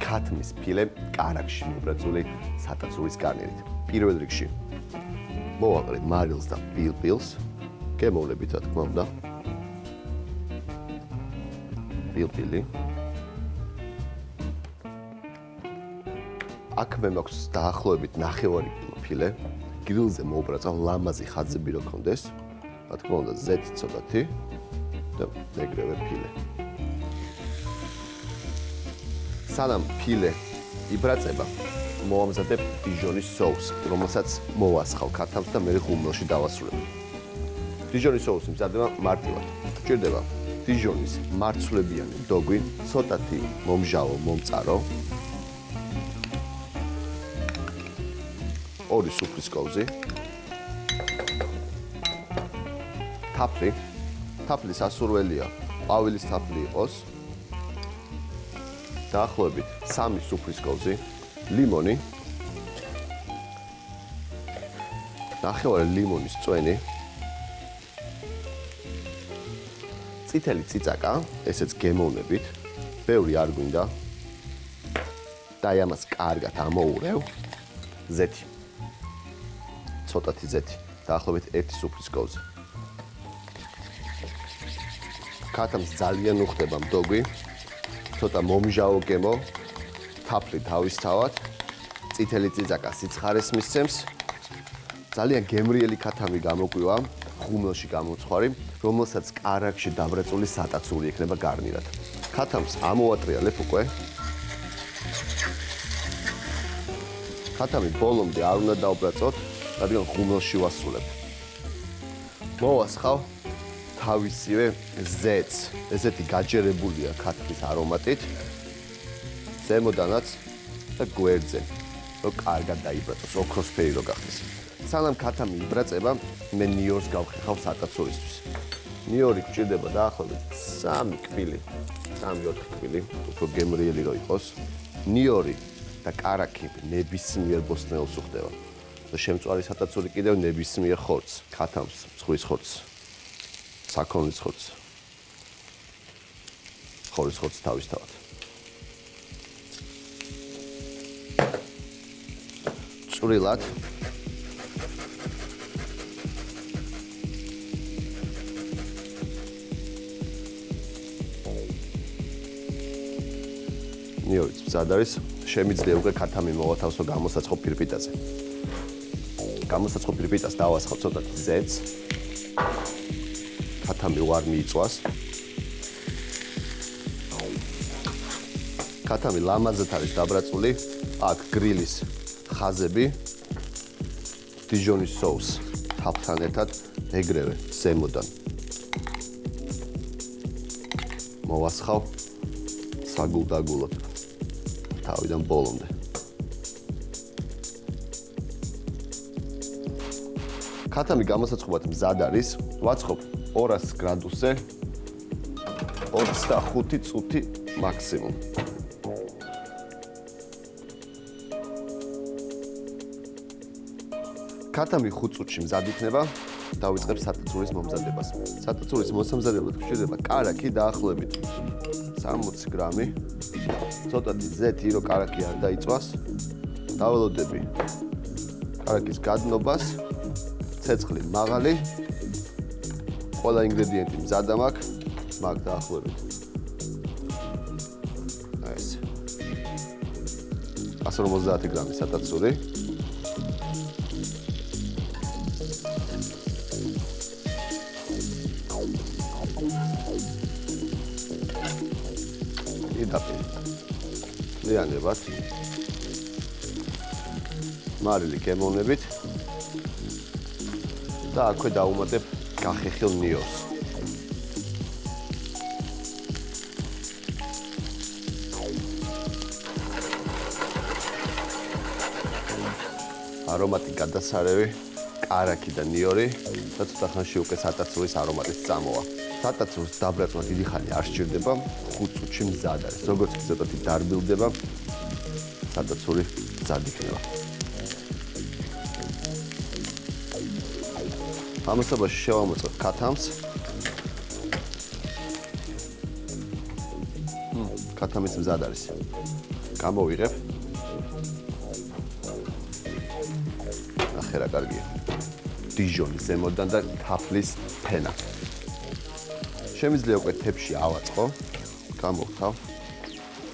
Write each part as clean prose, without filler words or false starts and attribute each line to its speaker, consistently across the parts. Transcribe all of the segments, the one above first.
Speaker 1: ქათმის ფილე კარაქში მობრაწული სატაცურის გარნირით. პირველ რიგში მოვაყრით მარილს და პილპილს. გემოვნებით, რა თქმა უნდა. პილპილი. აქ მე მაქვს დაახლოებით 9 კილო ფილე. გრილზე მოვბრაწყავ ლამაზი ხაზები რო კონდეს. რა თქმა უნდა, ზეთი ცოტათი და ეგრევე ფილე. სანამ ფილე იბრაწება, მოვამზადებ დიჟონის соуს, რომელსაც მოვასხავ ქათამს და მე ღუმელში დავასრულებ. დიჟონის соуსი მზადდება მარტივად. გჭირდება დიჟონის მარცვლებიანი დოგვი, ცოტათი მომჟავო, მომწარო. 2 სუფრის კოვზი. თაფლი. თაფლის ასურველია, ყვავილის თაფლი იყოს. დაახლოებით 3 სუფრის კოვზი, ლიმონი. ნახევარი ლიმონის წვენი. წითელი წიწაკა, ესეც გემოვნებით, ბევრი არ გვინდა. და ამას კარგად ამოურევ. ზეთი. ცოტათი ზეთი, დაახლოებით 1 სუფრის კოვზი. ქათამს ძალიან უხდება მდოგვი. ცოტა მომჟავო გემო, თაფლი თავისთავად, წითელი წიწაკა სიცხარეს მისცემს. ძალიან გემრიელი ქათამი გამოგვივა, ღუმელში გამოცხვარი, რომელსაც კარაქში დაბრაწული სატაცური ექნება გარნირად. ქათამს ამოვატრიალებ უკვე. ქათამი ბოლომდე არ უნდა დავბრაწოთ, რადგან ღუმელში ვასრულებ. მოვასხავ თავისივე ზეთს. ესეთი გაჯერებულია ქათმის არომატით. ზემოდანაც და გვერდზე, რომ კარგად დაიბრაწოს, ოქროსფერი რო გახდეს. სანამ ქათამი იბრაწება, მე ნიორს გავხეხავ სატაცურისთვის. ნიორი გჭირდება დაახლოებით 3 კბილი, 3-4 კბილი, უფრო გემრიელი რო იყოს. ნიორი და კარაქი ნებისმიერ ბოსტნეულს უხდება. და შემწვარი სატაცური კიდევ ნებისმიერ ხორცს, ქათამს, მცხრის ხორცს. საქონლის ხორცს. ხორის ხორცს თავისთავად. წვრილად. ნიორიც მზად არის, შემიძლია უკვე ქათამი მოვათავსო გამოსაცხო ფირფიტაზე. გამოსაცხო ფირფიტას დავასხავ ცოტათი ზეთს. ქათამი უარ მიიწვას. ქათამი ლამაზად არის დაბრაწული. აქ გრილის ხაზები, დიჟონის соуს თაფლთან ერთად ეგრევე ზემოდან. მოვასხავ საგულდაგულოდ თავიდან ბოლომდე. ქათამი გამოსაცხობად მზად არის, ვაცხობ 200 გრადუსზე 25 წუთი მაქსიმუმ. ქათამი 5 წუთში მზად იქნება, დავიწყებ სატაცურის მომზადებას. სატაცურის მოსამზადებლად გვჭირდება კარაქი დაახლოებით 60 გრამი, ცოტათი ზეთი, რომ კარაქი არ დაიწვას. დაველოდები კარაქის გადნობას, ცეცხლი მაღალი. ყველა ინგრედიენტი მზად მაქვს დაახლოებით. ეს 150 გრამი სატაცური. იდაპი. ლიანებად. მარილი გემოვნებით. და აქვე დავუმატებ გახეხილ ნიორს. არომატი გადასარევი, კარაქი და ნიორი და ცოტა ხანში უკვე სატაცურის არომატიც წამოვა. სატაცურს დაბრაწვა დიდი ხანი არ სჭირდება, 5 წუთში მზად არის. როგორც კი ცოტათი დარბილდება, სატაცური მზად იქნება. ამასობაში შევამოწევ ქათამს. ქათამიც მზად არის. გამოვიღებ. ნახე რა კარგია. დიჟონის ზემოდან და თაფლის ფენა. შემიძლია უკვე თებში ავაწყო. გამოვთავ.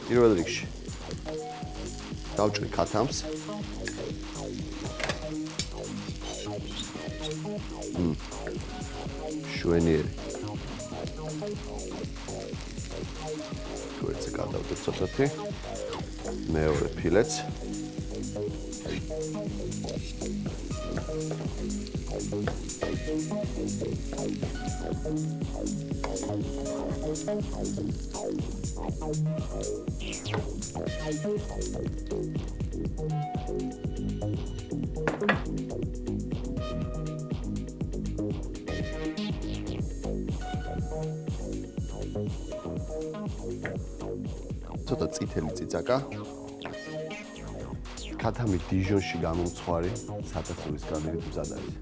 Speaker 1: პირველ რიგში დავჭრი ქათამს. შვენიერი. გვერდზე გადავდებ ცოტათი. მეორე ფილეც. ცოტა წითელი წიწაკა. ქათამი დიჟონში გამომცხვარი სათასურის განივით მზად არის.